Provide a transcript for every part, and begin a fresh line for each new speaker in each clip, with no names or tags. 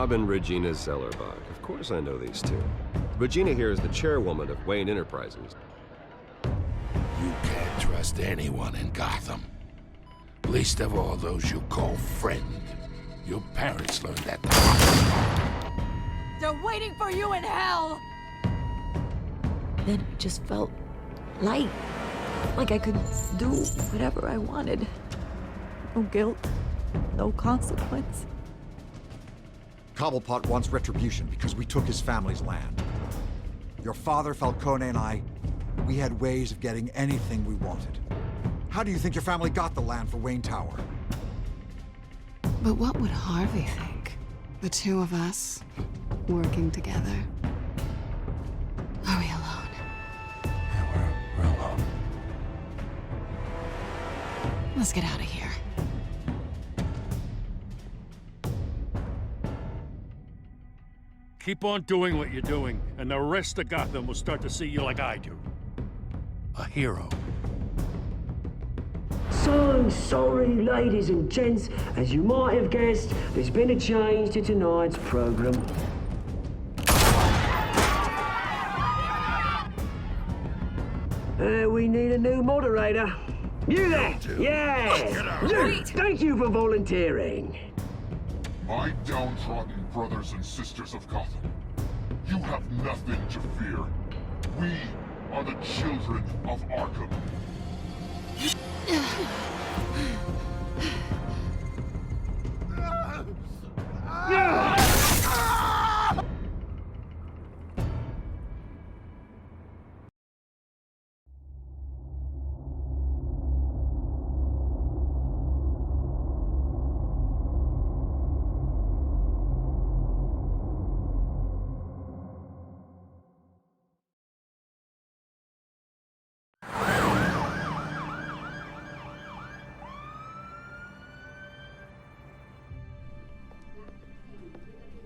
Robin Regina Zellerbach. Of course I know these two. Regina here is the chairwoman of Wayne Enterprises.
You can't trust anyone in Gotham. Least of all those you call friend. Your parents learned that the hard way.
They're waiting for you in hell!
Then it just felt light. Like I could do whatever I wanted. No guilt, no consequence.
Cobblepot wants retribution because we took his family's land. Your father, Falcone, and I, we had ways of getting anything we wanted. How do you think your family got the land for Wayne Tower?
But what would Harvey think? The two of us, working together. Are we alone?
Yeah, we're alone.
Let's get out of here.
Keep on doing what you're doing, and the rest of Gotham will start to see you like I do. A hero.
So sorry, ladies and gents. As you might have guessed, there's been a change to tonight's program. We need a new moderator. You there? Yeah! Luke, thank you for volunteering.
My downtrodden brothers and sisters of Gotham, you have nothing to fear. We are the children of Arkham.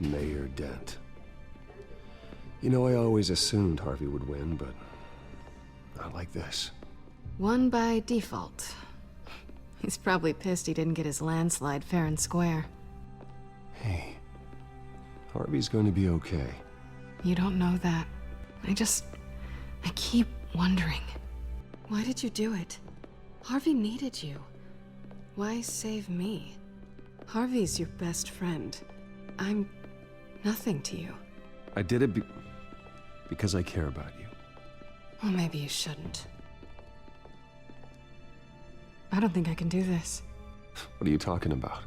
Mayor Dent. You know, I always assumed Harvey would win, but not like this.
Won by default. He's probably pissed he didn't get his landslide fair and square.
Hey, Harvey's going to be okay.
You don't know that. I keep wondering. Why did you do it? Harvey needed you. Why save me? Harvey's your best friend. I'm nothing to you.
I did it because I care about you.
Well, maybe you shouldn't. I don't think I can do this.
What are you talking about?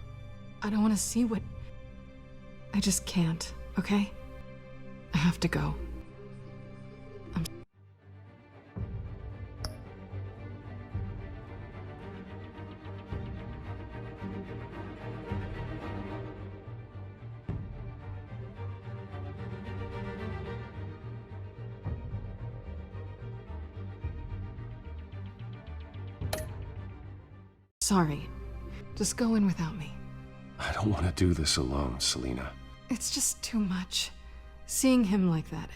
I don't want to see what... I just can't, okay? I have to go. Sorry. Just go in without me.
I don't want to do this alone, Selina.
It's just too much. Seeing him like that,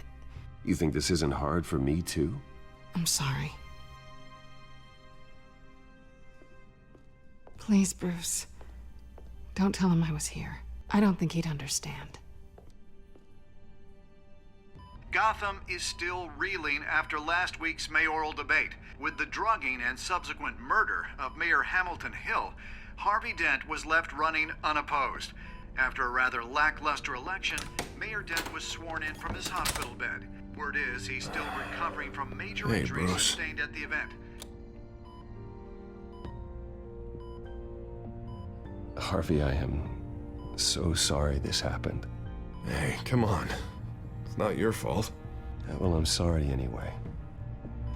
You think this isn't hard for me, too?
I'm sorry. Please, Bruce. Don't tell him I was here. I don't think he'd understand.
Gotham is still reeling after last week's mayoral debate. With the drugging and subsequent murder of Mayor Hamilton Hill, Harvey Dent was left running unopposed. After a rather lackluster election, Mayor Dent was sworn in from his hospital bed. Word is he's still recovering from major injuries sustained at the event.
Harvey, I am so sorry this happened.
Hey, come on. It's not your fault.
Well, I'm sorry anyway.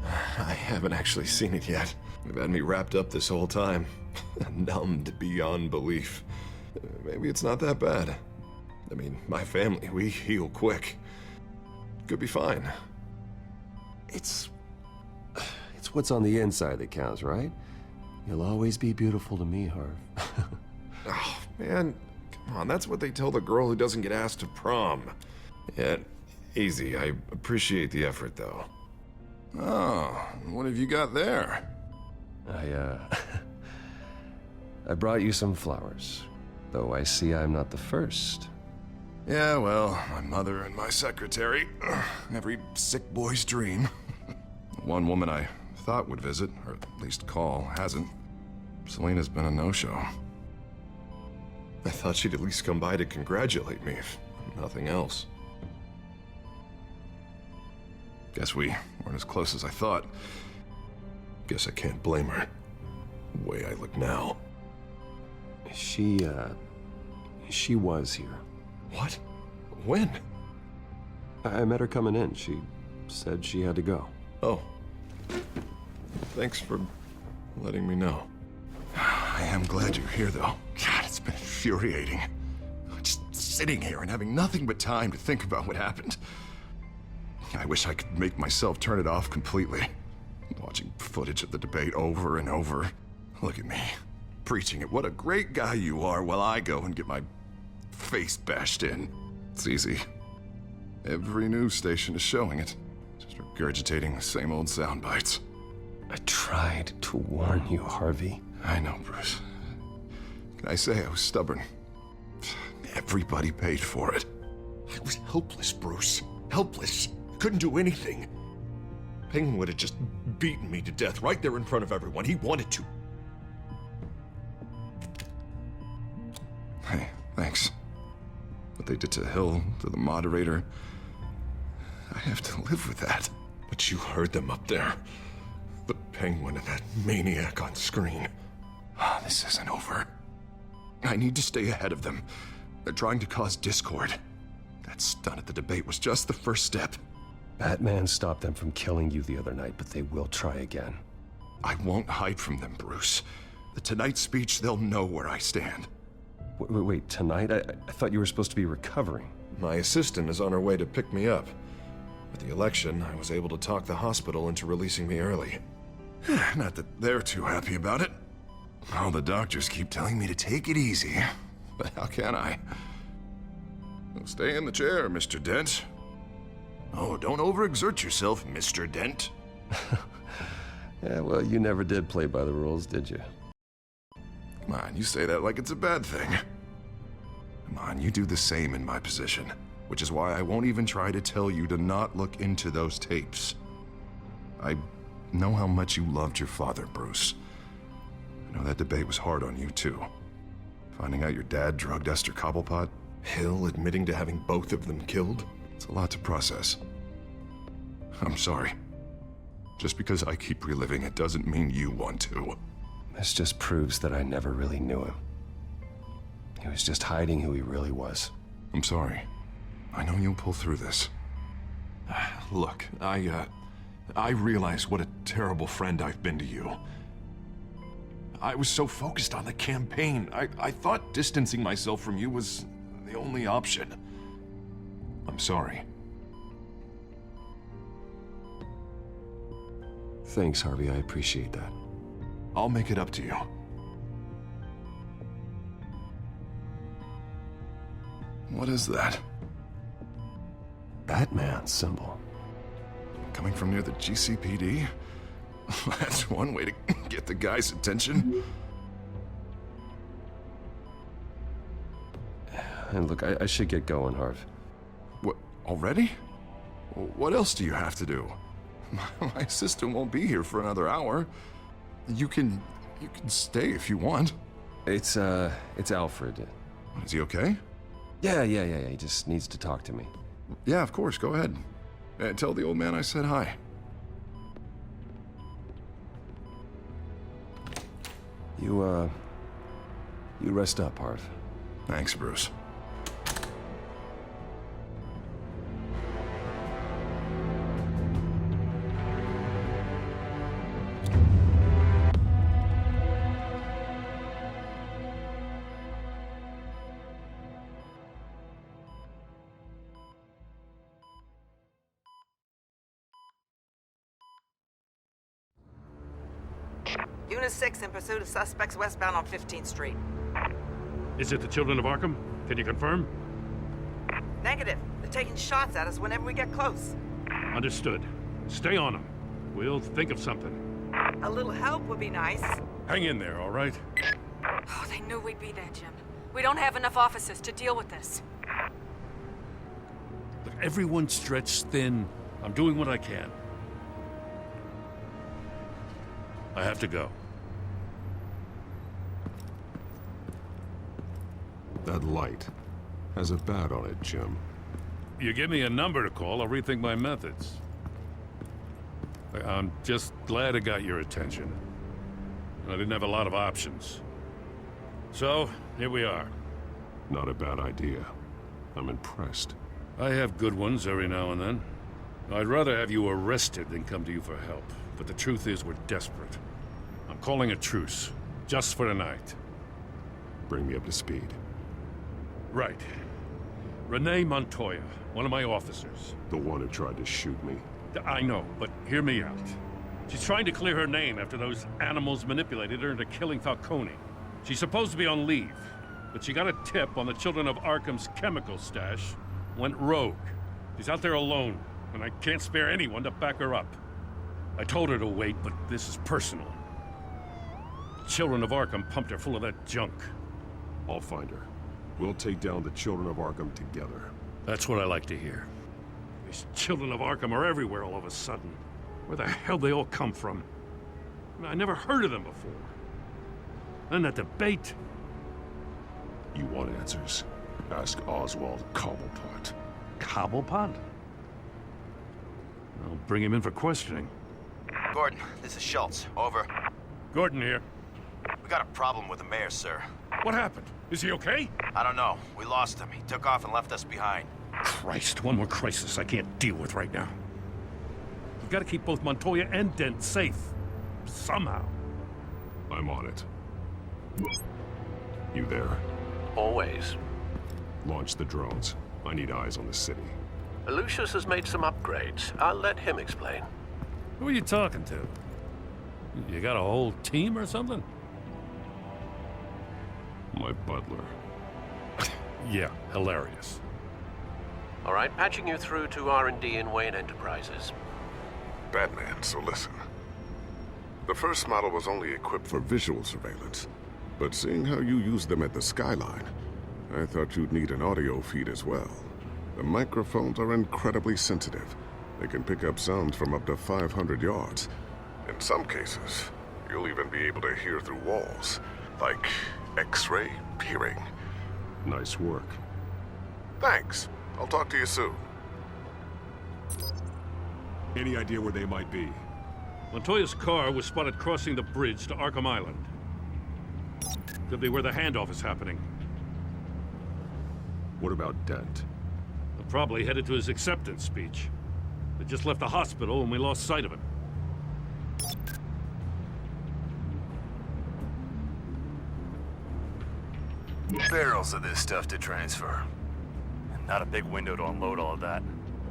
I haven't actually seen it yet. They've had me wrapped up this whole time. Numbed beyond belief. Maybe it's not that bad. I mean, my family, we heal quick. Could be fine.
It's what's on the inside that counts, right? You'll always be beautiful to me, Harv.
Oh, man. Come on, that's what they tell the girl who doesn't get asked to prom. Yeah, easy. I appreciate the effort, though.
Oh, what have you got there?
I brought you some flowers. Though I see I'm not the first.
Yeah, well, my mother and my secretary. Every sick boy's dream. One woman I thought would visit, or at least call, hasn't. Selena's been a no-show.
I thought she'd at least come by to congratulate me, if nothing else.
Guess we weren't as close as I thought.
Guess I can't blame her. The way I look now.
She was here.
What? When?
I met her coming in. She said she had to go.
Oh. Thanks for letting me know.
I am glad you're here, though. God, it's been infuriating. Just sitting here and having nothing but time to think about what happened. I wish I could make myself turn it off completely. Watching footage of the debate over and over. Look at me, preaching at what a great guy you are while I go and get my face bashed in. It's easy. Every news station is showing it. Just regurgitating the same old sound bites.
I tried to warn you, Harvey.
I know, Bruce. Can I say I was stubborn? Everybody paid for it.
I was helpless, Bruce. Helpless. Couldn't do anything. Penguin would have just beaten me to death right there in front of everyone. He wanted to.
Hey, thanks. What they did to Hill, to the moderator, I have to live with that.
But you heard them up there. The Penguin and that maniac on screen.
This isn't over. I need to stay ahead of them. They're trying to cause discord. That stunt at the debate was just the first step.
Batman stopped them from killing you the other night, but they will try again.
I won't hide from them, Bruce. The Tonight speech, they'll know where I stand.
Wait, tonight? I thought you were supposed to be recovering.
My assistant is on her way to pick me up. With the election, I was able to talk the hospital into releasing me early.
Not that they're too happy about it. All the doctors keep telling me to take it easy. But how can I? Well, stay in the chair, Mr. Dent. Oh, don't overexert yourself, Mr. Dent.
Yeah, well, you never did play by the rules, did you?
Come on, you say that like it's a bad thing. Come on, you do the same in my position. Which is why I won't even try to tell you to not look into those tapes. I know how much you loved your father, Bruce. I know that debate was hard on you, too. Finding out your dad drugged Esther Cobblepot,
Hill admitting to having both of them killed?
It's a lot to process. I'm sorry. Just because I keep reliving it doesn't mean you want to.
This just proves that I never really knew him. He was just hiding who he really was.
I'm sorry. I know you'll pull through this.
Look, I realize what a terrible friend I've been to you. I was so focused on the campaign. I thought distancing myself from you was the only option. I'm sorry.
Thanks, Harvey. I appreciate that.
I'll make it up to you.
What is that?
Batman symbol.
Coming from near the GCPD? That's one way to get the guy's attention.
And look, I should get going, Harv.
What, already? What else do you have to do? My assistant won't be here for another hour. You can stay if you want.
It's Alfred.
Is he okay?
Yeah. He just needs to talk to me.
Yeah, of course. Go ahead. Tell the old man I said hi.
You rest up, Harv.
Thanks, Bruce.
Unit 6 in pursuit of suspects westbound on 15th Street.
Is it the Children of Arkham? Can you confirm?
Negative. They're taking shots at us whenever we get close.
Understood. Stay on them. We'll think of something.
A little help would be nice.
Hang in there, all right?
Oh, they knew we'd be there, Jim. We don't have enough officers to deal with this.
Look, everyone's stretched thin. I'm doing what I can. I have to go.
That light has a bat on it, Jim.
You give me a number to call, I'll rethink my methods. I'm just glad it got your attention. I didn't have a lot of options. So, here we are.
Not a bad idea. I'm impressed.
I have good ones every now and then. I'd rather have you arrested than come to you for help. But the truth is, we're desperate. I'm calling a truce. Just for tonight.
Bring me up to speed.
Right. Renee Montoya, one of my officers.
The one who tried to shoot me.
I know, but hear me out. She's trying to clear her name after those animals manipulated her into killing Falcone. She's supposed to be on leave, but she got a tip on the Children of Arkham's chemical stash, went rogue. She's out there alone, and I can't spare anyone to back her up. I told her to wait, but this is personal. The Children of Arkham pumped her full of that junk.
I'll find her. We'll take down the Children of Arkham together.
That's what I like to hear. These Children of Arkham are everywhere all of a sudden. Where the hell they all come from? I never heard of them before. And that debate.
You want answers? Ask Oswald Cobblepot.
Cobblepot? I'll bring him in for questioning.
Gordon, this is Schultz. Over.
Gordon here.
We got a problem with the mayor, sir.
What happened? Is he okay?
I don't know. We lost him. He took off and left us behind.
Christ, one more crisis I can't deal with right now. We've got to keep both Montoya and Dent safe. Somehow.
I'm on it. You there?
Always.
Launch the drones. I need eyes on the city.
Lucius has made some upgrades. I'll let him explain.
Who are you talking to? You got a whole team or something?
My butler.
Yeah, hilarious.
All right, patching you through to R&D in Wayne Enterprises.
Batman, so listen. The first model was only equipped for visual surveillance, but seeing how you use them at the Skyline, I thought you'd need an audio feed as well. The microphones are incredibly sensitive. They can pick up sounds from up to 500 yards. In some cases, you'll even be able to hear through walls, like X-ray peering.
Nice work.
Thanks. I'll talk to you soon.
Any idea where they might be?
Montoya's car was spotted crossing the bridge to Arkham Island. Could be where the handoff is happening.
What about Dent?
They're probably headed to his acceptance speech. They just left the hospital and we lost sight of him.
Barrels of this stuff to transfer. Not a big window to unload all of that.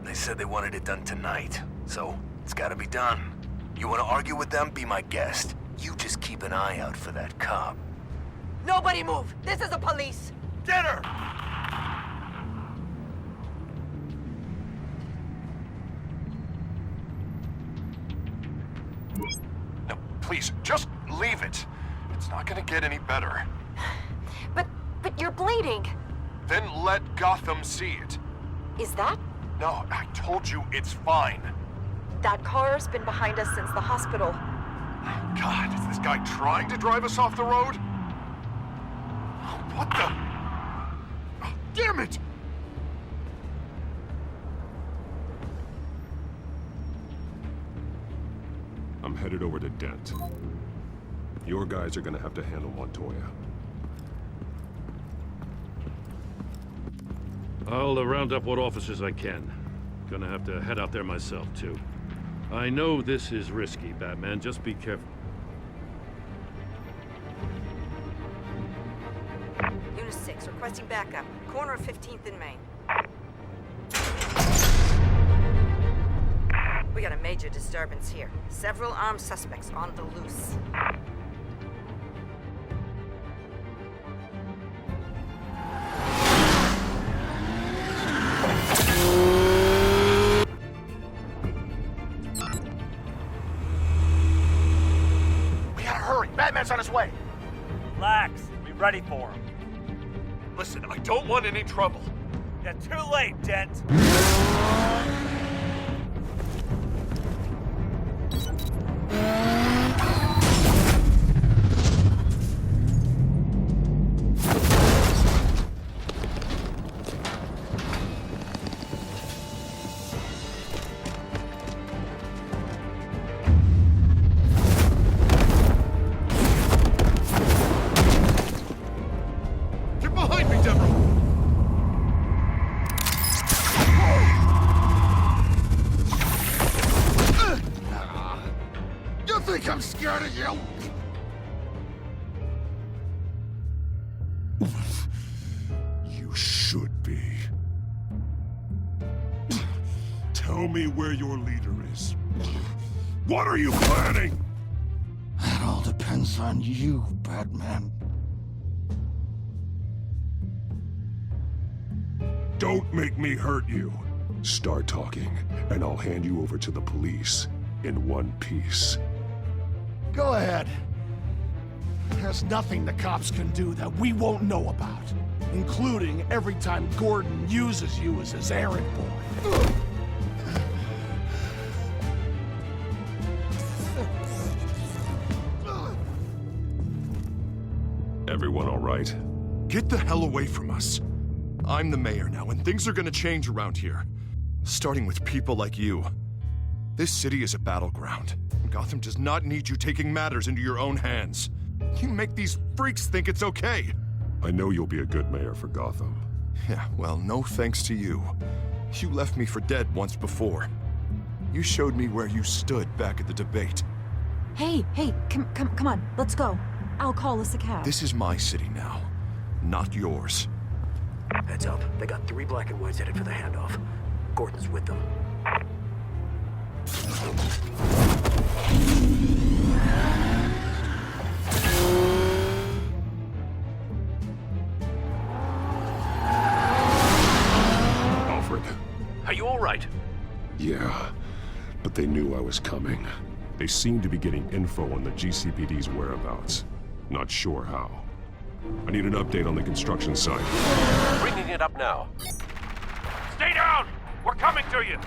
They said they wanted it done tonight, so it's gotta be done. You wanna argue with them? Be my guest. You just keep an eye out for that cop.
Nobody move! This is the police!
Get her!
No, please, just leave it. It's not gonna get any better.
But you're bleeding.
Then let Gotham see it.
Is that?
No, I told you it's fine.
That car's been behind us since the hospital.
God, is this guy trying to drive us off the road? What the? Oh, damn it!
I'm headed over to Dent. Your guys are gonna have to handle Montoya.
I'll round up what officers I can. Gonna have to head out there myself, too. I know this is risky, Batman. Just be careful.
Unit 6, requesting backup. Corner of 15th and Main. We got a major disturbance here. Several armed suspects on the loose.
Batman's on his way.
Relax. Be ready for him.
Listen, I don't want any trouble.
You're too late, Dent.
Get behind me, Deborah!
You think I'm scared of you?
You should be. Tell me where your leader is. What are you planning?
That all depends on you, Batman.
Don't make me hurt you. Start talking, and I'll hand you over to the police in one piece.
Go ahead. There's nothing the cops can do that we won't know about, including every time Gordon uses you as his errand boy.
Everyone all right?
Get the hell away from us. I'm the mayor now, and things are gonna change around here. Starting with people like you. This city is a battleground. Gotham does not need you taking matters into your own hands. You make these freaks think it's okay.
I know you'll be a good mayor for Gotham.
Yeah, well, no thanks to you. You left me for dead once before. You showed me where you stood back at the debate.
Hey, come on, let's go. I'll call us a cab.
This is my city now, not yours.
Heads up. They got 3 black and whites headed for the handoff. Gordon's with them.
Alfred.
Are you all right?
Yeah, but they knew I was coming. They seemed to be getting info on the GCPD's whereabouts. Not sure how. I need an update on the construction site.
Bringing it up now.
Stay down! We're coming to you!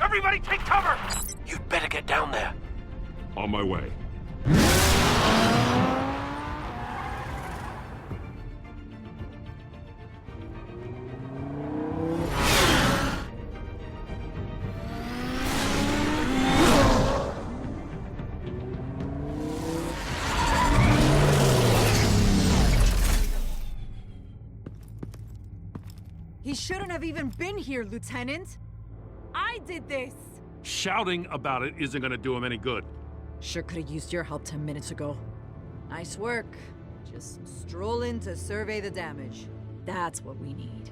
Everybody take cover!
You'd better get down there.
On my way.
He shouldn't have even been here, Lieutenant. I did this.
Shouting about it isn't gonna do him any good.
Sure could have used your help 10 minutes ago. Nice work. Just stroll in to survey the damage. That's what we need.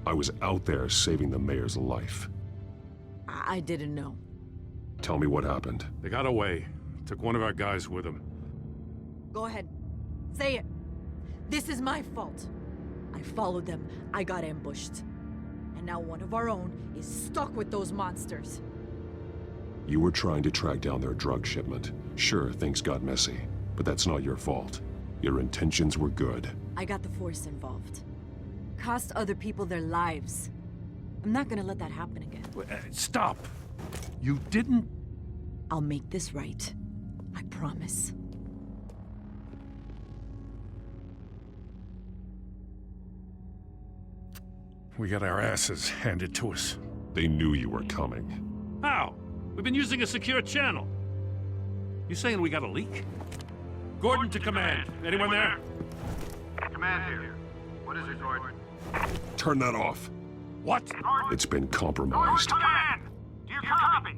I was out there saving the mayor's life.
I didn't know.
Tell me what happened.
They got away. Took one of our guys with them.
Go ahead. Say it. This is my fault. I followed them. I got ambushed. And now one of our own is stuck with those monsters.
You were trying to track down their drug shipment. Sure, things got messy, but that's not your fault. Your intentions were good.
I got the Force involved. Cost other people their lives. I'm not gonna let that happen again.
Stop! You didn't...
I'll make this right. I promise.
We got our asses handed to us.
They knew you were coming.
How? We've been using a secure channel. You saying we got a leak? Gordon to command. Anyone there?
Command here. What is it, Gordon?
Turn that off.
What?
It's been compromised.
Command! Do you copy?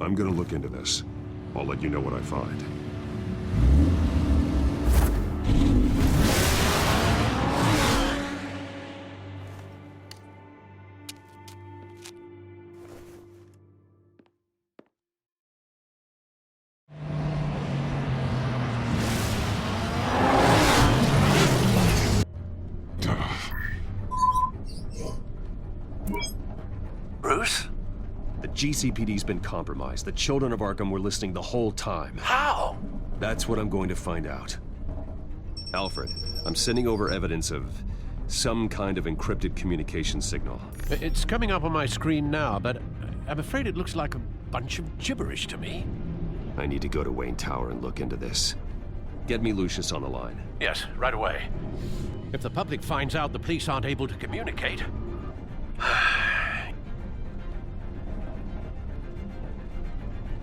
I'm gonna look into this. I'll let you know what I find.
Bruce?
The GCPD's been compromised. The children of Arkham were listening the whole time.
How?
That's what I'm going to find out. Alfred, I'm sending over evidence of some kind of encrypted communication signal.
It's coming up on my screen now, but I'm afraid it looks like a bunch of gibberish to me.
I need to go to Wayne Tower and look into this. Get me Lucius on the line.
Yes, right away. If the public finds out the police aren't able to communicate...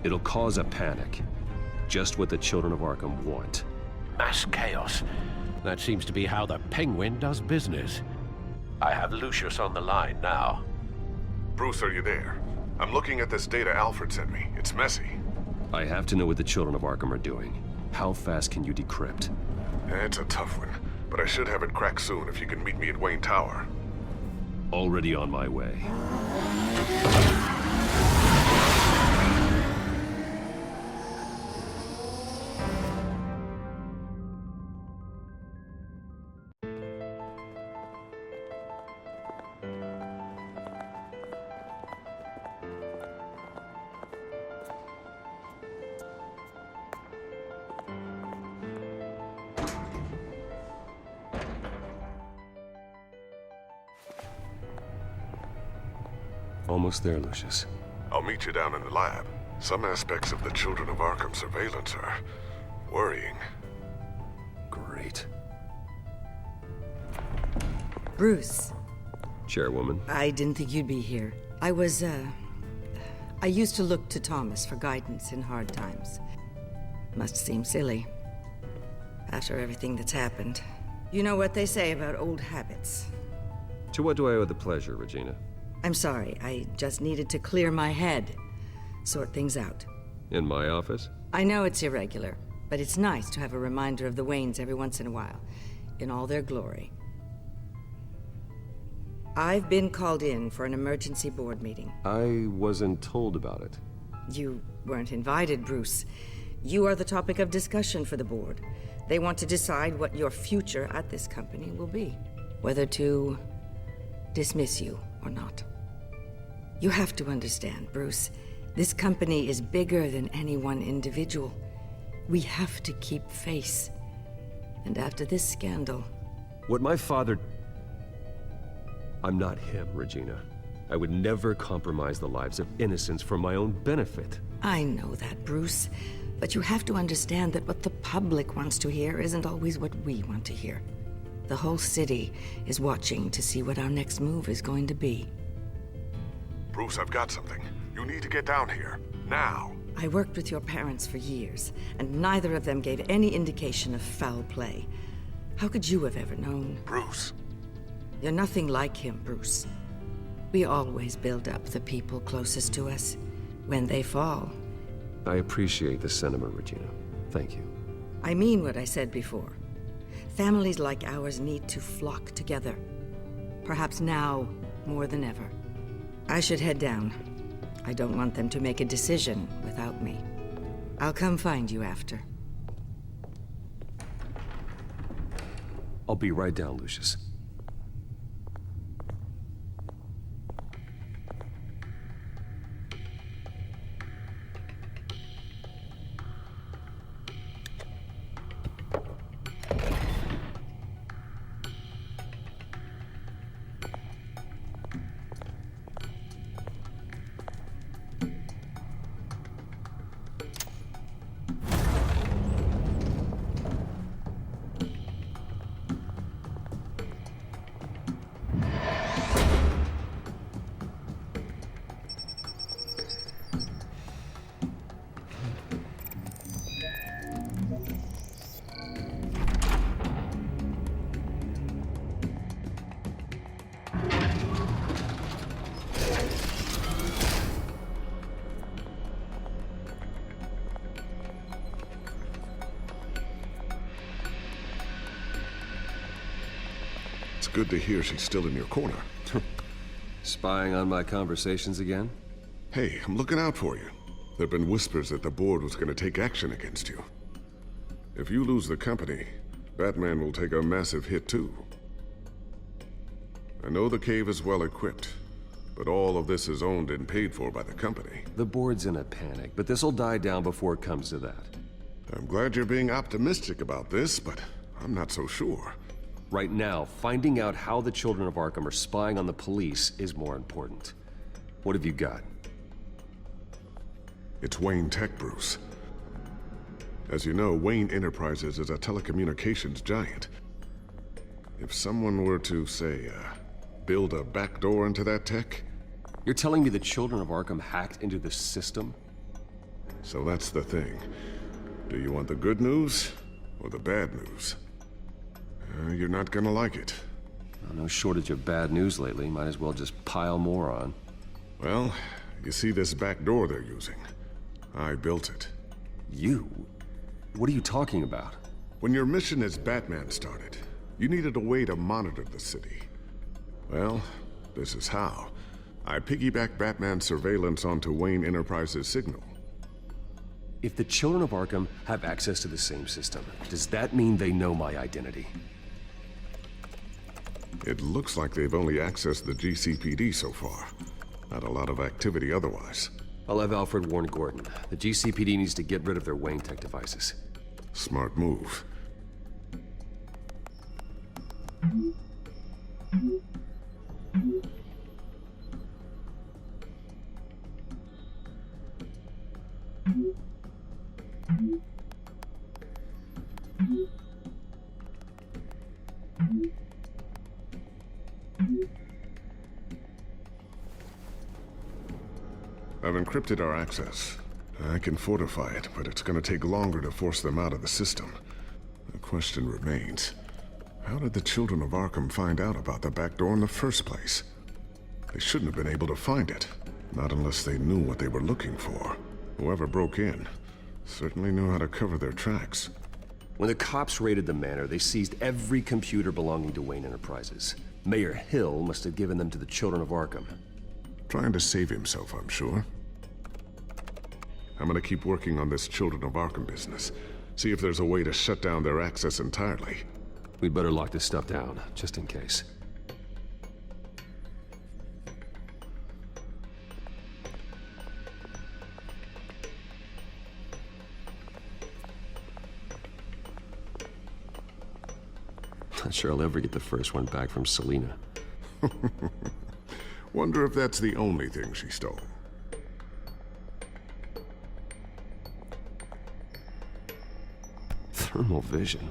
It'll cause a panic. Just what the children of Arkham want.
Mass chaos. That seems to be how the Penguin does business. I have Lucius on the line now.
Bruce, are you there? I'm looking at this data Alfred sent me. It's messy.
I have to know what the children of Arkham are doing. How fast can you decrypt?
It's a tough one, but I should have it cracked soon if you can meet me at Wayne Tower.
Already on my way. Almost there, Lucius.
I'll meet you down in the lab. Some aspects of the Children of Arkham surveillance are worrying.
Great.
Bruce.
Chairwoman.
I didn't think you'd be here. I used to look to Thomas for guidance in hard times. Must seem silly. After everything that's happened. You know what they say about old habits.
To what do I owe the pleasure, Regina?
I'm sorry, I just needed to clear my head. Sort things out.
In my office?
I know it's irregular, but it's nice to have a reminder of the Waynes every once in a while, in all their glory. I've been called in for an emergency board meeting.
I wasn't told about it.
You weren't invited, Bruce. You are the topic of discussion for the board. They want to decide what your future at this company will be. Whether to dismiss you or not. You have to understand, Bruce. This company is bigger than any one individual. We have to keep face. And after this scandal...
What my father... I'm not him, Regina. I would never compromise the lives of innocents for my own benefit.
I know that, Bruce. But you have to understand that what the public wants to hear isn't always what we want to hear. The whole city is watching to see what our next move is going to be.
Bruce, I've got something. You need to get down here. Now.
I worked with your parents for years, and neither of them gave any indication of foul play. How could you have ever known?
Bruce.
You're nothing like him, Bruce. We always build up the people closest to us. When they fall...
I appreciate the sentiment, Regina. Thank you.
I mean what I said before. Families like ours need to flock together. Perhaps now more than ever. I should head down. I don't want them to make a decision without me. I'll come find you after.
I'll be right down, Lucius.
Good to hear she's still in your corner.
Spying on my conversations again?
Hey, I'm looking out for you. There've been whispers that the board was going to take action against you. If you lose the company, Batman will take a massive hit too. I know the cave is well equipped, But all of this is owned and paid for by the company.
The board's in a panic, but this'll die down before it comes to that.
I'm glad you're being optimistic about this, but I'm not so sure.
Right now, finding out how the Children of Arkham are spying on the police is more important. What have you got?
It's Wayne Tech, Bruce. As you know, Wayne Enterprises is a telecommunications giant. If someone were to, say, build a backdoor into that tech...
You're telling me the Children of Arkham hacked into the system?
So that's the thing. Do you want the good news or the bad news? You're not gonna like it.
Well, no shortage of bad news lately. Might as well just pile more on.
Well, you see this back door they're using? I built it.
You? What are you talking about?
When your mission as Batman started, you needed a way to monitor the city. Well, this is how. I piggybacked Batman's surveillance onto Wayne Enterprises' signal.
If the Children of Arkham have access to the same system, does that mean they know my identity?
It looks like they've only accessed the GCPD so far. Not a lot of activity otherwise.
I'll have Alfred warn Gordon. The GCPD needs to get rid of their Wayne Tech devices.
Smart move. I've encrypted our access. I can fortify it, but it's gonna take longer to force them out of the system. The question remains, how did the Children of Arkham find out about the back door in the first place? They shouldn't have been able to find it, not unless they knew what they were looking for. Whoever broke in certainly knew how to cover their tracks.
When the cops raided the manor, they seized every computer belonging to Wayne Enterprises. Mayor Hill must have given them to the Children of Arkham.
Trying to save himself, I'm sure. I'm gonna keep working on this Children of Arkham business. See if there's a way to shut down their access entirely.
We'd better lock this stuff down, just in case. Not sure I'll ever get the first one back from Selina.
Wonder if that's the only thing she stole.
Thermal vision.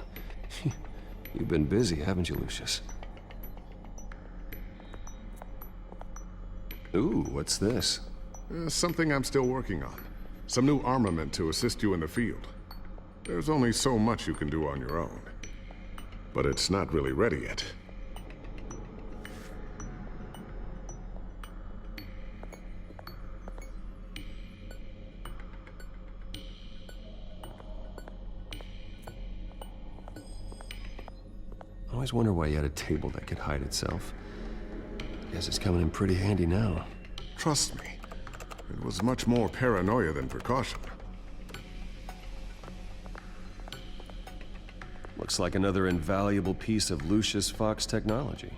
You've been busy, haven't you, Lucius? Ooh, what's this?
Something I'm still working on. Some new armament to assist you in the field. There's only so much you can do on your own. But it's not really ready yet.
I always wonder why you had a table that could hide itself. Guess it's coming in pretty handy now.
Trust me, it was much more paranoia than precaution.
Looks like another invaluable piece of Lucius Fox technology.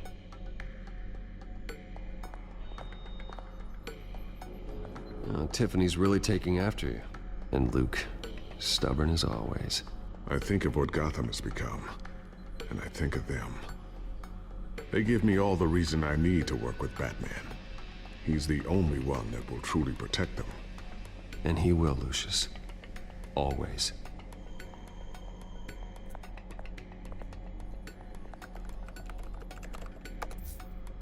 Tiffany's really taking after you. And Luke, stubborn as always.
I think of what Gotham has become, and I think of them. They give me all the reason I need to work with Batman. He's the only one that will truly protect them.
And he will, Lucius. Always.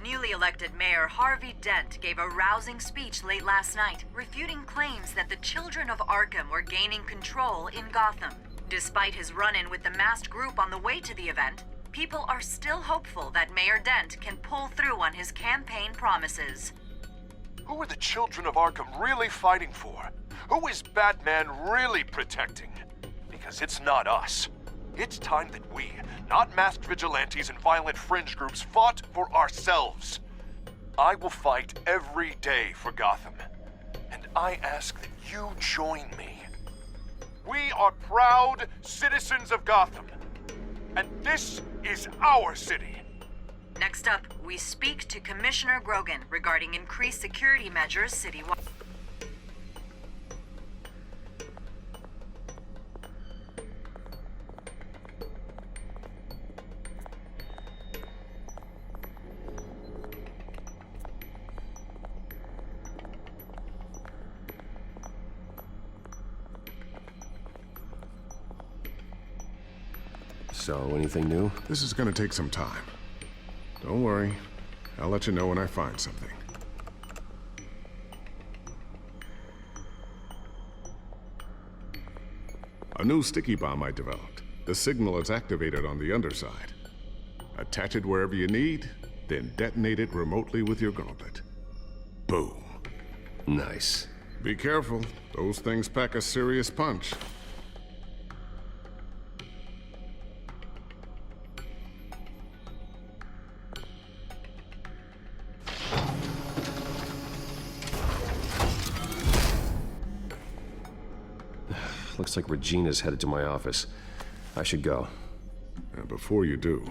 Newly elected Mayor Harvey Dent gave a rousing speech late last night, refuting claims that the Children of Arkham were gaining control in Gotham. Despite his run-in with the masked group on the way to the event, people are still hopeful that Mayor Dent can pull through on his campaign promises.
Who are the Children of Arkham really fighting for? Who is Batman really protecting? Because it's not us. It's time that we, not masked vigilantes and violent fringe groups, fought for ourselves. I will fight every day for Gotham. And I ask that you join me. We are proud citizens of Gotham. And this is our city.
Next up, we speak to Commissioner Grogan regarding increased security measures citywide.
So, anything new?
This is gonna take some time. Don't worry. I'll let you know when I find something. A new sticky bomb I developed. The signal is activated on the underside. Attach it wherever you need, then detonate it remotely with your gauntlet. Boom.
Nice.
Be careful. Those things pack a serious punch.
Looks like Regina's headed to my office. I should go.
And before you do...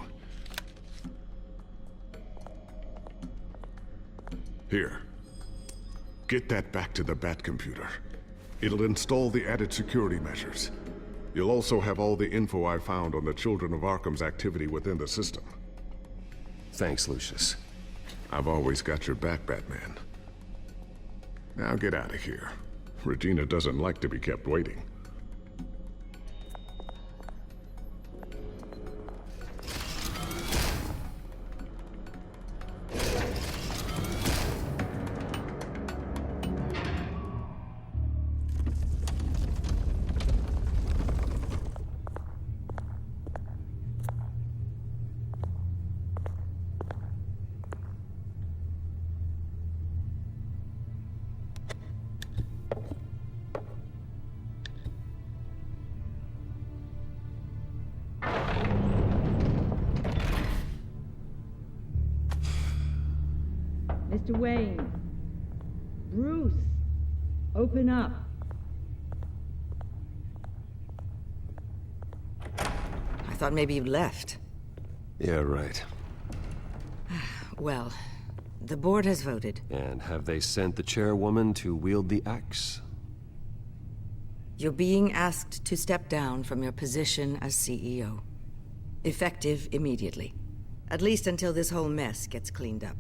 Here. Get that back to the Bat computer. It'll install the added security measures. You'll also have all the info I found on the Children of Arkham's activity within the system.
Thanks, Lucius.
I've always got your back, Batman. Now get out of here. Regina doesn't like to be kept waiting.
Mr. Wayne. Bruce. Open up. I thought maybe you left.
Yeah, right.
Well, the board has voted.
And have they sent the chairwoman to wield the axe?
You're being asked to step down from your position as CEO. Effective immediately. At least until this whole mess gets cleaned up.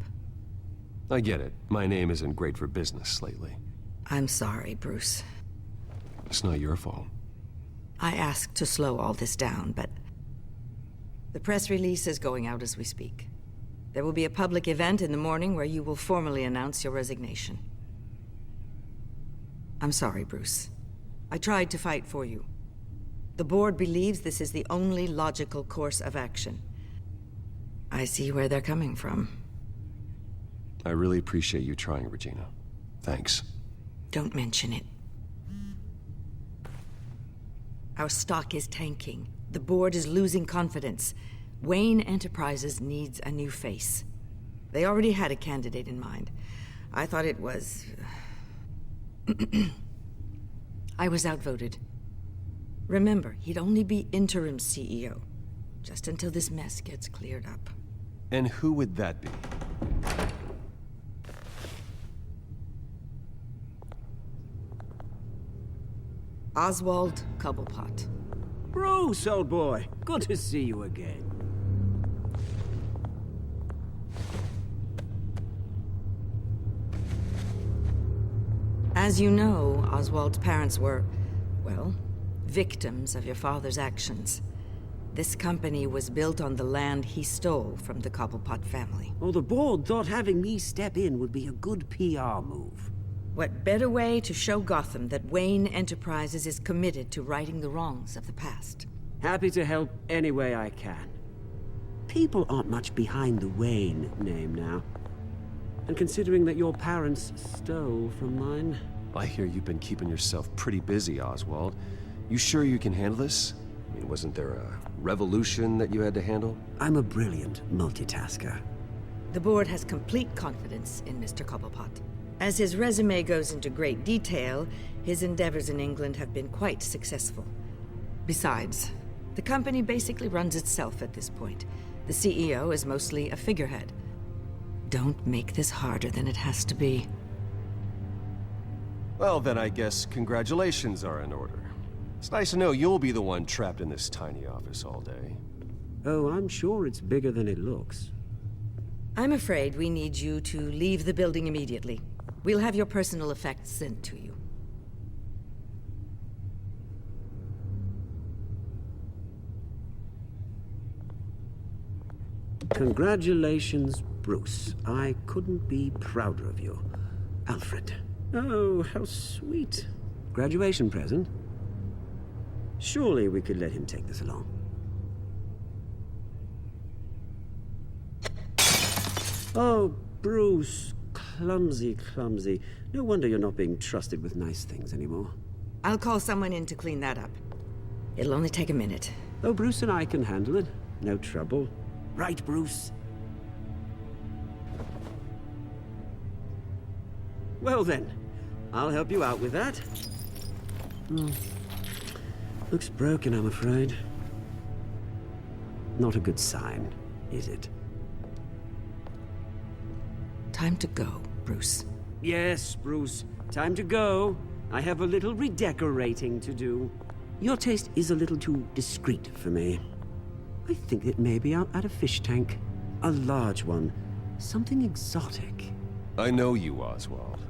I get it. My name isn't great for business lately.
I'm sorry, Bruce.
It's not your fault.
I asked to slow all this down, but... the press release is going out as we speak. There will be a public event in the morning where you will formally announce your resignation. I'm sorry, Bruce. I tried to fight for you. The board believes this is the only logical course of action. I see where they're coming from.
I really appreciate you trying, Regina. Thanks.
Don't mention it. Our stock is tanking. The board is losing confidence. Wayne Enterprises needs a new face. They already had a candidate in mind. I thought it was... I was outvoted. Remember, he'd only be interim CEO. Just until this mess gets cleared up.
And who would that be?
Oswald Cobblepot.
Bruce, old boy. Good to see you again.
As you know, Oswald's parents were, well, victims of your father's actions. This company was built on the land he stole from the Cobblepot family.
Well, the board thought having me step in would be a good PR move.
What better way to show Gotham that Wayne Enterprises is committed to righting the wrongs of the past?
Happy to help any way I can. People aren't much behind the Wayne name now. And considering that your parents stole from mine...
I hear you've been keeping yourself pretty busy, Oswald. You sure you can handle this? I mean, wasn't there a revolution that you had to handle?
I'm a brilliant multitasker.
The board has complete confidence in Mr. Cobblepot. As his resume goes into great detail, his endeavors in England have been quite successful. Besides, the company basically runs itself at this point. The CEO is mostly a figurehead. Don't make this harder than it has to be.
Well, then I guess congratulations are in order. It's nice to know you'll be the one trapped in this tiny office all day.
Oh, I'm sure it's bigger than it looks.
I'm afraid we need you to leave the building immediately. We'll have your personal effects sent to you.
Congratulations, Bruce. I couldn't be prouder of you. Alfred. Oh, how sweet. Graduation present? Surely we could let him take this along. Oh, Bruce. Clumsy, clumsy. No wonder you're not being trusted with nice things anymore.
I'll call someone in to clean that up. It'll only take a minute.
Oh, Bruce and I can handle it. No trouble. Right, Bruce? Well then, I'll help you out with that. Looks broken, I'm afraid. Not a good sign, is it?
Time to go, Bruce.
Yes, Bruce. Time to go. I have a little redecorating to do. Your taste is a little too discreet for me. I think that maybe I'll add a fish tank. A large one. Something exotic.
I know you, Oswald.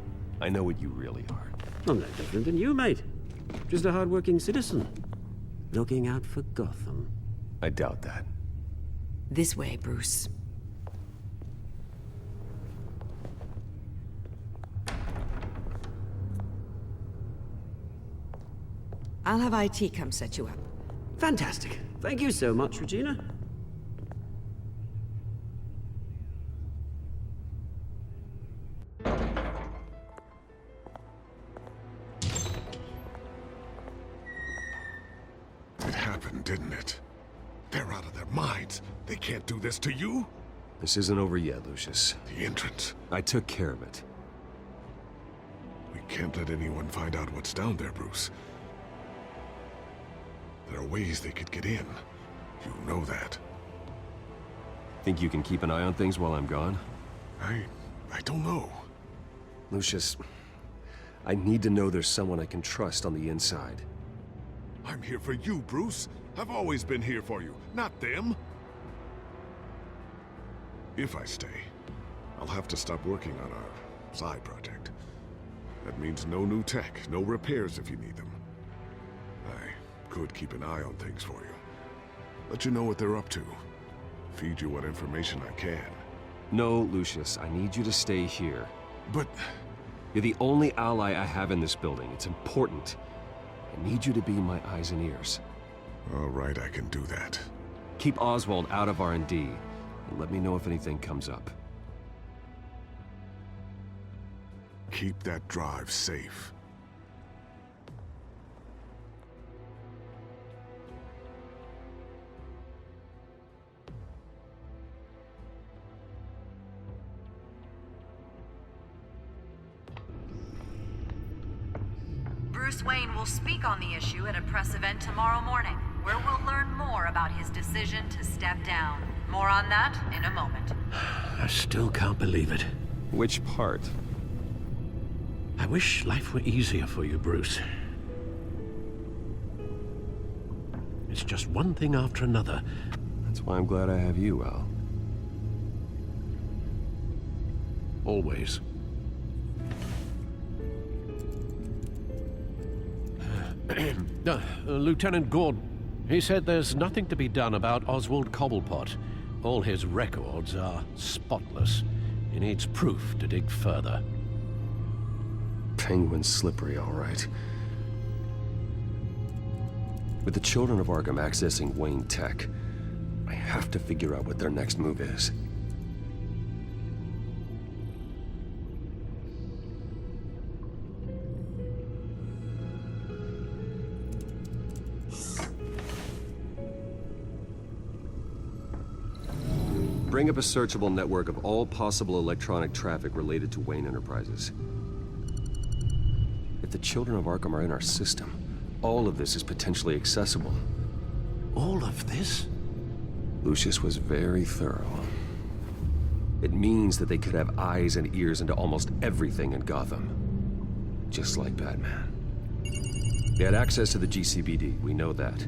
I know what you really are.
I'm no different than you, mate. Just a hard-working citizen. Looking out for Gotham.
I doubt that.
This way, Bruce. I'll have IT come set you up.
Fantastic. Thank you so much, Regina.
It happened, didn't it? They're out of their minds. They can't do this to you?
This isn't over yet, Lucius.
The entrance.
I took care of it.
We can't let anyone find out what's down there, Bruce. There are ways they could get in. You know that.
Think you can keep an eye on things while I'm gone?
I don't know.
Lucius, I need to know there's someone I can trust on the inside.
I'm here for you, Bruce. I've always been here for you, not them. If I stay, I'll have to stop working on our side project. That means no new tech, no repairs if you need them. I could keep an eye on things for you. Let you know what they're up to. Feed you what information I can.
No, Lucius, I need you to stay here.
But...
You're the only ally I have in this building. It's important. I need you to be my eyes and ears.
All right, I can do that.
Keep Oswald out of R&D, and let me know if anything comes up.
Keep that drive safe.
Bruce Wayne will speak on the issue at a press event tomorrow morning, where we'll learn more about his decision to step down. More on that in a moment.
I still can't believe it.
Which part?
I wish life were easier for you, Bruce. It's just one thing after another.
That's why I'm glad I have you, Al.
Always. Lieutenant Gordon, he said there's nothing to be done about Oswald Cobblepot. All his records are spotless. He needs proof to dig further.
Penguin's slippery, all right. With the children of Arkham accessing Wayne Tech, I have to figure out what their next move is. Bring up a searchable network of all possible electronic traffic related to Wayne Enterprises. If the children of Arkham are in our system, all of this is potentially accessible.
All of this?
Lucius was very thorough. It means that they could have eyes and ears into almost everything in Gotham. Just like Batman. They had access to the GCPD, we know that.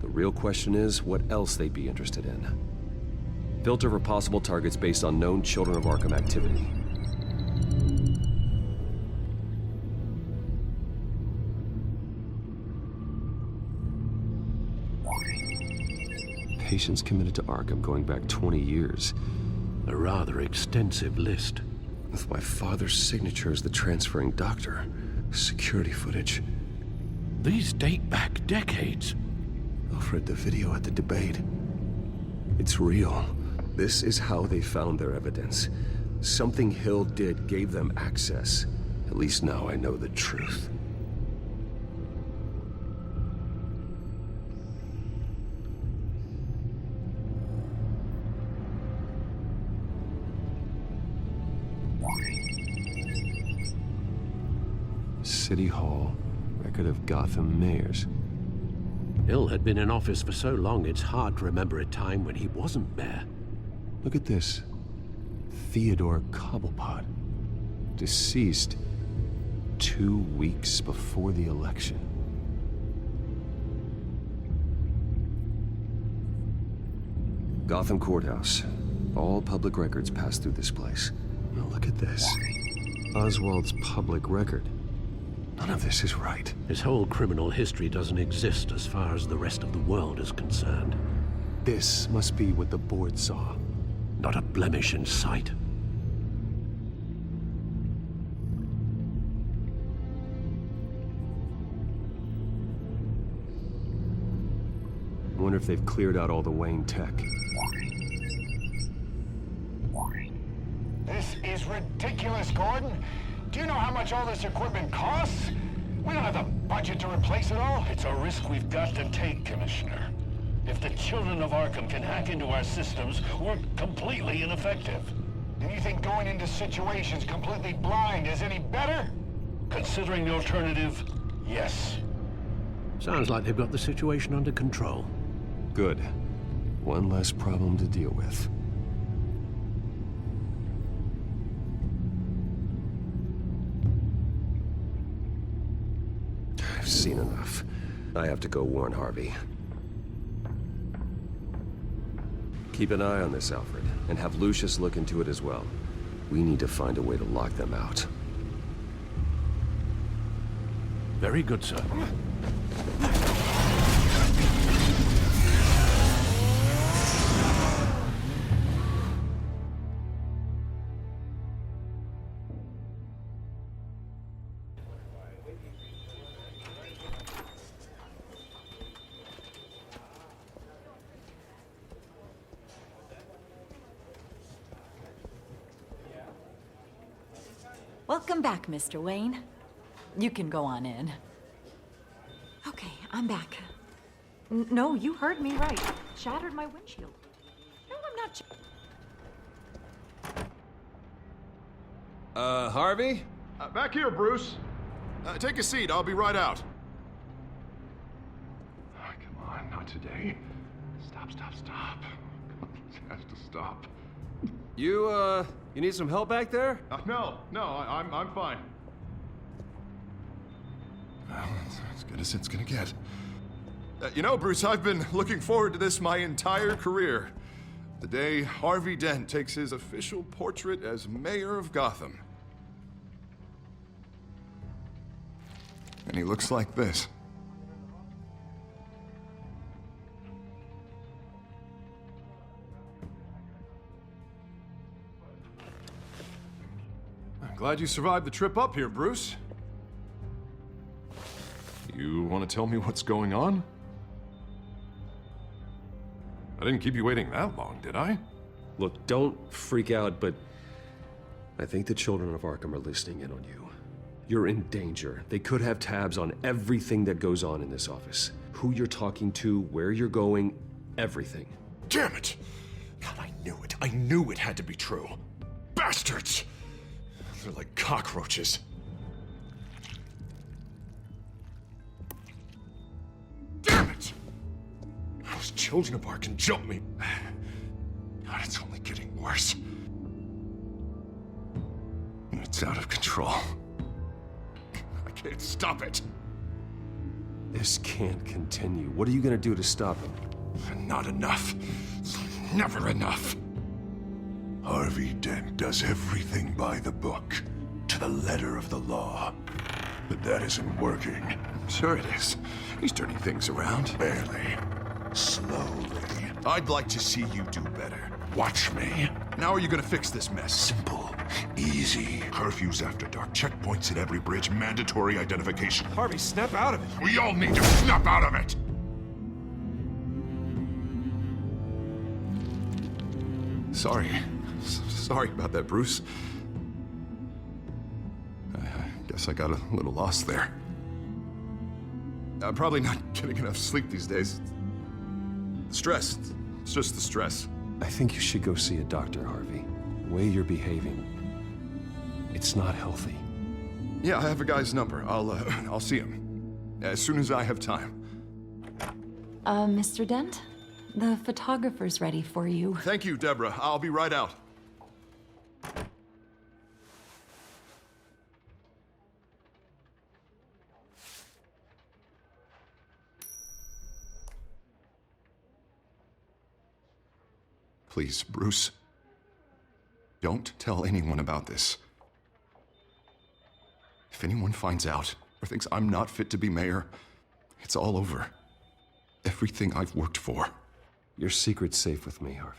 The real question is, what else they'd be interested in. Filter for possible targets based on known Children of Arkham activity. Patients committed to Arkham going back 20 years.
A rather extensive list.
With my father's signature as the transferring doctor. Security footage.
These date back decades.
Alfred, the video at the debate. It's real. This is how they found their evidence. Something Hill did gave them access. At least now I know the truth. City Hall, record of Gotham mayors.
Hill had been in office for so long, it's hard to remember a time when he wasn't mayor.
Look at this. Theodore Cobblepot. Deceased 2 weeks before the election. Gotham Courthouse. All public records pass through this place. Now look at this. Oswald's public record. None of this is right.
His whole criminal history doesn't exist as far as the rest of the world is concerned.
This must be what the board saw.
Not a blemish in sight.
I wonder if they've cleared out all the Wayne tech.
This is ridiculous, Gordon. Do you know how much all this equipment costs? We don't have the budget to replace it all.
It's a risk we've got to take, Commissioner. If the Children of Arkham can hack into our systems, we're completely ineffective.
And you think going into situations completely blind is any better?
Considering the alternative, yes.
Sounds like they've got the situation under control.
Good. One less problem to deal with. I've seen enough. I have to go warn Harvey. Keep an eye on this, Alfred, and have Lucius look into it as well. We need to find a way to lock them out.
Very good, sir.
Welcome back, Mr. Wayne. You can go on in. Okay, I'm back. No, you heard me right. Shattered my windshield. No, I'm not.
Harvey?
Back here, Bruce. Take a seat. I'll be right out. Oh, come on, not today. Stop. This has to stop.
You need some help back there?
No, I'm fine. Well, that's as good as it's gonna get. You know, Bruce, I've been looking forward to this my entire career. The day Harvey Dent takes his official portrait as mayor of Gotham. And he looks like this. I'm glad you survived the trip up here, Bruce. You want to tell me what's going on? I didn't keep you waiting that long, did I?
Look, don't freak out, but I think the Children of Arkham are listening in on you. You're in danger. They could have tabs on everything that goes on in this office. Who you're talking to, where you're going, everything.
Damn it! God, I knew it. I knew it had to be true. Bastards! They're like cockroaches. Damn it! Those Children of Arkham jumped me. God, it's only getting worse. It's out of control. I can't stop it.
This can't continue. What are you gonna do to stop him?
Not enough. Never enough.
Harvey Dent does everything by the book, to the letter of the law. But that isn't working.
Sure it is. He's turning things around.
Barely. Slowly.
I'd like to see you do better.
Watch me.
Now are you gonna fix this mess?
Simple. Easy. Curfews after dark. Checkpoints at every bridge. Mandatory identification.
Harvey, snap out of it.
We all need to snap out of it!
Sorry about that, Bruce. I guess I got a little lost there. I'm probably not getting enough sleep these days. Stress. It's just the stress.
I think you should go see a doctor, Harvey. The way you're behaving, it's not healthy.
Yeah, I have a guy's number. I'll see him as soon as I have time.
Mr. Dent? The photographer's ready for you.
Thank you, Deborah. I'll be right out. Please, Bruce. Don't tell anyone about this. If anyone finds out or thinks I'm not fit to be mayor, it's all over. Everything I've worked for.
Your secret's safe with me, Harvey.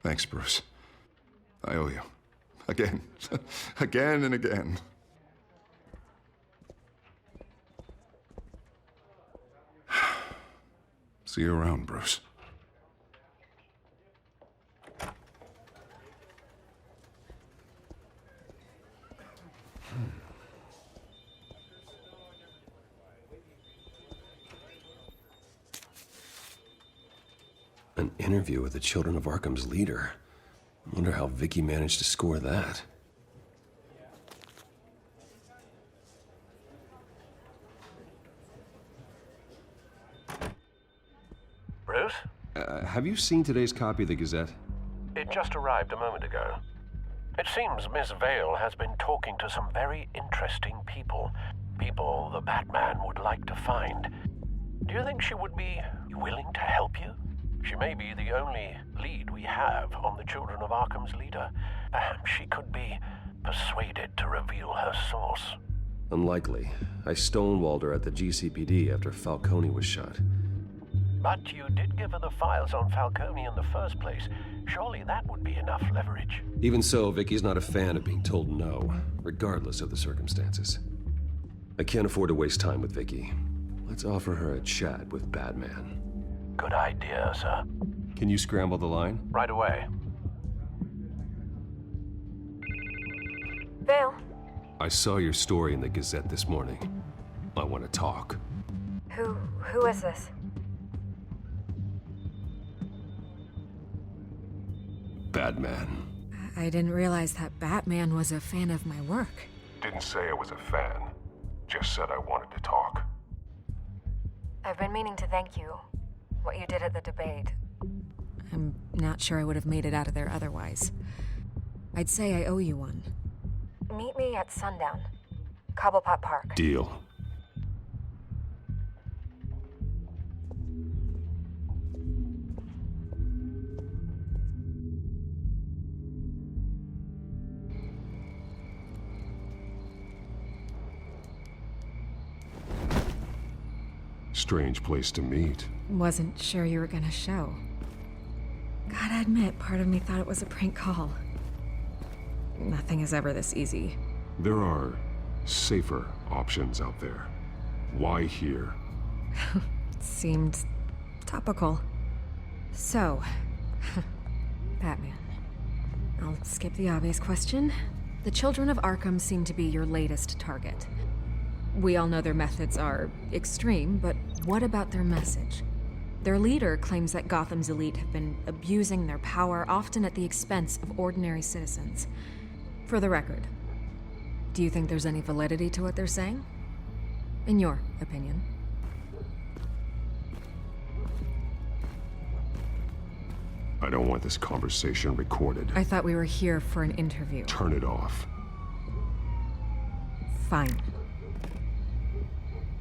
Thanks, Bruce. I owe you. Again. Again and again. See you around, Bruce.
An interview with the Children of Arkham's leader. I wonder how Vicky managed to score that.
Bruce?
Have you seen today's copy of the Gazette?
It just arrived a moment ago. It seems Miss Vale has been talking to some very interesting people. People the Batman would like to find. Do you think she would be willing to help you? She may be the only lead we have on the Children of Arkham's leader. Perhaps she could be persuaded to reveal her source.
Unlikely. I stonewalled her at the GCPD after Falcone was shot.
But you did give her the files on Falcone in the first place. Surely that would be enough leverage.
Even so, Vicky's not a fan of being told no, regardless of the circumstances. I can't afford to waste time with Vicky. Let's offer her a chat with Batman.
Good idea, sir.
Can you scramble the line?
Right away.
Vale.
I saw your story in the Gazette this morning. I want to talk.
Who is this?
Batman.
I didn't realize that Batman was a fan of my work.
Didn't say I was a fan. Just said I wanted to talk.
I've been meaning to thank you. What you did at the debate.
I'm not sure I would have made it out of there otherwise. I'd say I owe you one.
Meet me at sundown. Cobblepot Park.
Deal.
Strange place to meet.
Wasn't sure you were gonna show. Gotta admit, part of me thought it was a prank call. Nothing is ever this easy.
There are safer options out there. Why here?
Seemed topical. So, Batman. I'll skip the obvious question. The Children of Arkham seem to be your latest target. We all know their methods are extreme, but what about their message? Their leader claims that Gotham's elite have been abusing their power, often at the expense of ordinary citizens. For the record, do you think there's any validity to what they're saying? In your opinion?
I don't want this conversation recorded.
I thought we were here for an interview.
Turn it off.
Fine.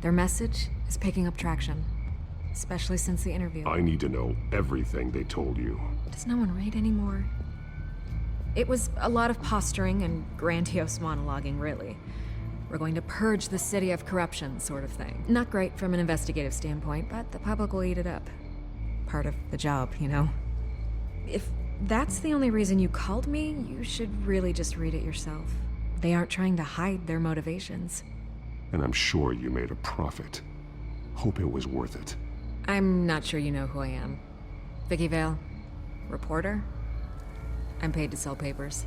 Their message is picking up traction, especially since the interview.
I need to know everything they told you.
Does no one read anymore? It was a lot of posturing and grandiose monologuing, really. We're going to purge the city of corruption, sort of thing. Not great from an investigative standpoint, but the public will eat it up. Part of the job, you know? If that's the only reason you called me, you should really just read it yourself. They aren't trying to hide their motivations.
And I'm sure you made a profit. Hope it was worth it.
I'm not sure you know who I am. Vicky Vale. Reporter. I'm paid to sell papers.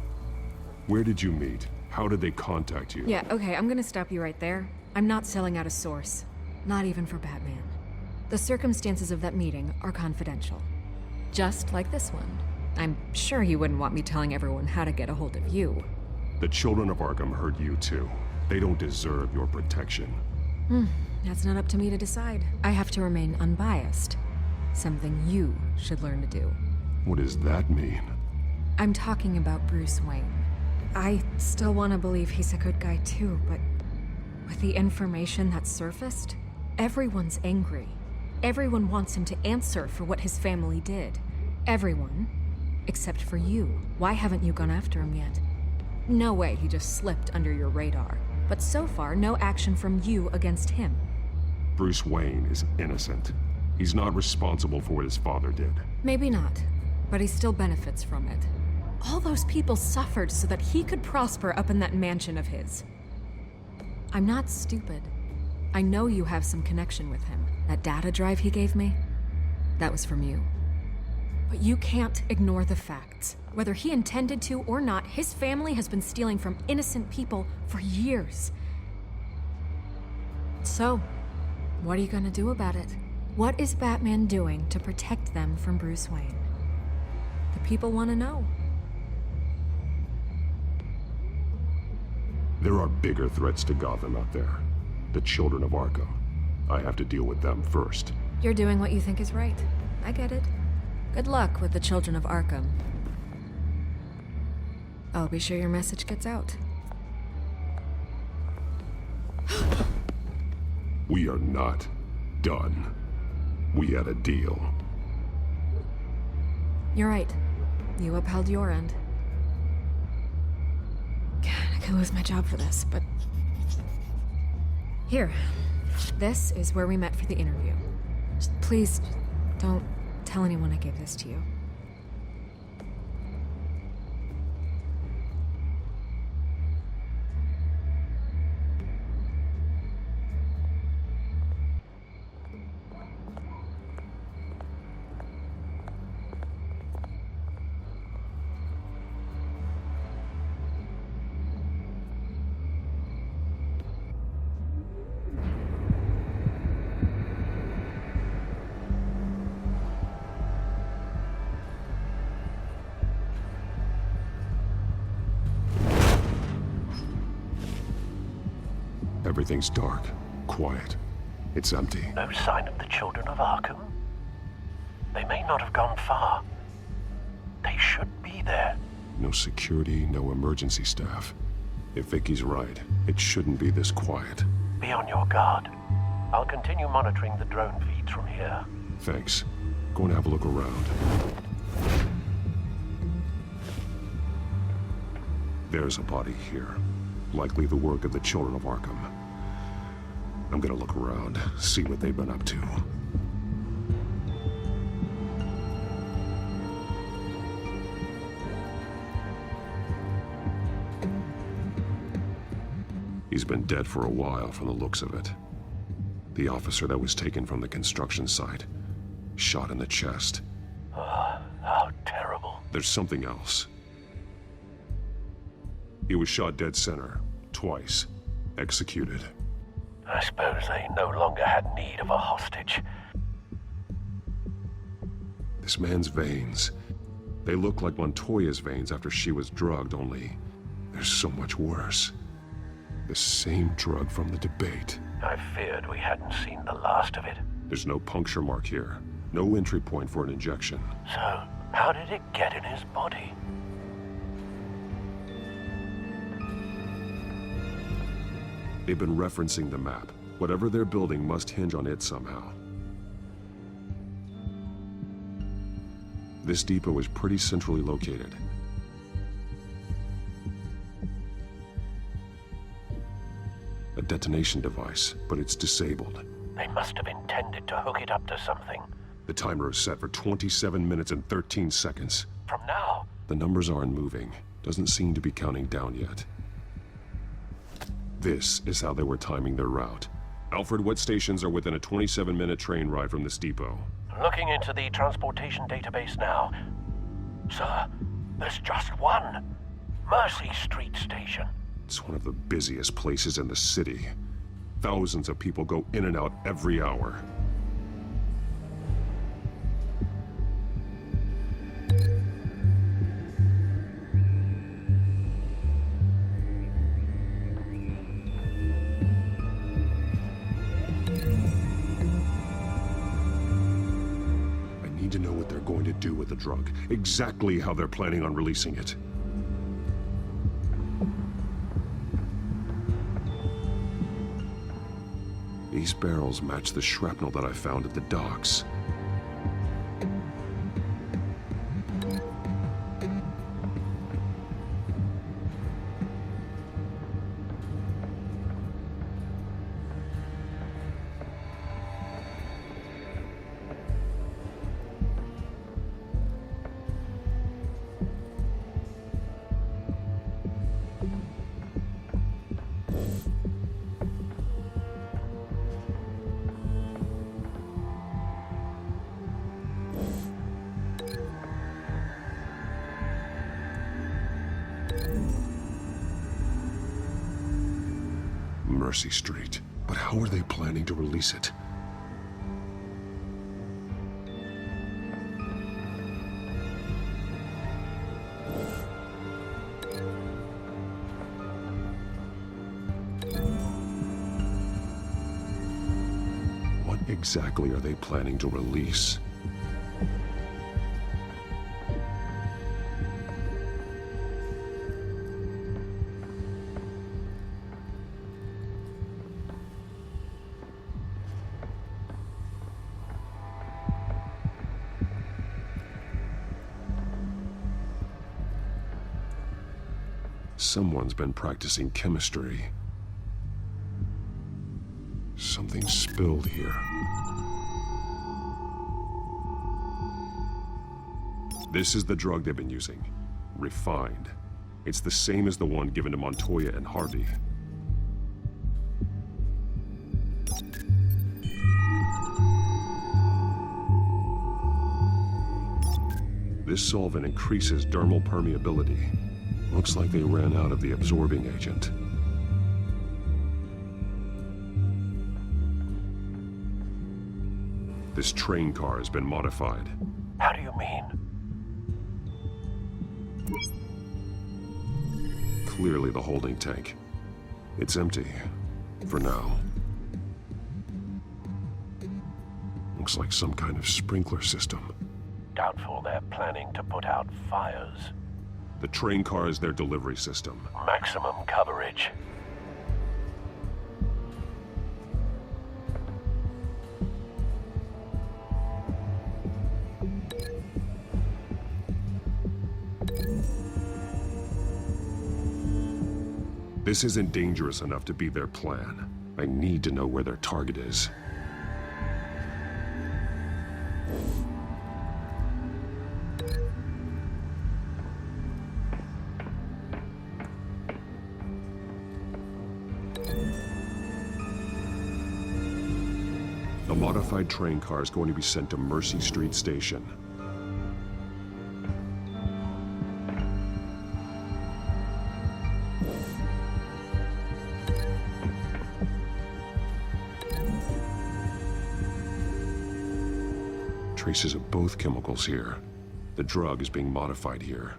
Where did you meet? How did they contact you?
Yeah, okay, I'm gonna stop you right there. I'm not selling out a source. Not even for Batman. The circumstances of that meeting are confidential. Just like this one. I'm sure you wouldn't want me telling everyone how to get a hold of you.
The children of Arkham heard you too. They don't deserve your protection.
That's not up to me to decide. I have to remain unbiased. Something you should learn to do.
What does that mean?
I'm talking about Bruce Wayne. I still want to believe he's a good guy too, but with the information that surfaced, everyone's angry. Everyone wants him to answer for what his family did. Everyone, except for you. Why haven't you gone after him yet? No way he just slipped under your radar. But so far, no action from you against him.
Bruce Wayne is innocent. He's not responsible for what his father did.
Maybe not, but he still benefits from it. All those people suffered so that he could prosper up in that mansion of his. I'm not stupid. I know you have some connection with him. That data drive he gave me, that was from you. But you can't ignore the facts. Whether he intended to or not, his family has been stealing from innocent people for years. So, what are you gonna do about it? What is Batman doing to protect them from Bruce Wayne? The people want to know.
There are bigger threats to Gotham out there. The children of Arkham. I have to deal with them first.
You're doing what you think is right. I get it. Good luck with the children of Arkham. I'll be sure your message gets out.
We are not done. We had a deal.
You're right. You upheld your end. God, I could lose my job for this, but... Here. This is where we met for the interview. Just please, don't tell anyone I gave this to you.
Everything's dark, quiet. It's empty.
No sign of the children of Arkham? They may not have gone far. They should be there.
No security, no emergency staff. If Vicky's right, it shouldn't be this quiet.
Be on your guard. I'll continue monitoring the drone feeds from here.
Thanks. Go and have a look around. There's a body here. Likely the work of the children of Arkham. I'm gonna look around, see what they've been up to. He's been dead for a while from the looks of it. The officer that was taken from the construction site. Shot in the chest.
How terrible.
There's something else. He was shot dead center, twice, executed.
I suppose they no longer had need of a hostage.
This man's veins, they look like Montoya's veins after she was drugged, only they're so much worse. The same drug from the debate.
I feared we hadn't seen the last of it.
There's no puncture mark here, no entry point for an injection.
So, How did it get in his body?
They've been referencing the map. Whatever they're building must hinge on it somehow. This depot is pretty centrally located. A detonation device, but it's disabled.
They must have intended to hook it up to something.
The timer is set for 27 minutes and 13 seconds.
From now?
The numbers aren't moving. Doesn't seem to be counting down yet. This is how they were timing their route. Alfred, what stations are within a 27-minute train ride from this depot?
Looking into the transportation database now. Sir, there's just one. Mercy Street Station.
It's one of the busiest places in the city. Thousands of people go in and out every hour. I need to know what they're going to do with the drug. Exactly how they're planning on releasing it. These barrels match the shrapnel that I found at the docks. Mercy Street. But how are they planning to release it? What exactly are they planning to release? Someone's been practicing chemistry. Something spilled here. This is the drug they've been using. Refined. It's the same as the one given to Montoya and Harvey. This solvent increases dermal permeability. Looks like they ran out of the absorbing agent. This train car has been modified.
How do you mean?
Clearly the holding tank. It's empty. For now. Looks like some kind of sprinkler system.
Doubtful they're planning to put out fires.
The train car is their delivery system.
Maximum coverage.
This isn't dangerous enough to be their plan. I need to know where their target is. A modified train car is going to be sent to Mercy Street Station. Traces of both chemicals here. The drug is being modified here.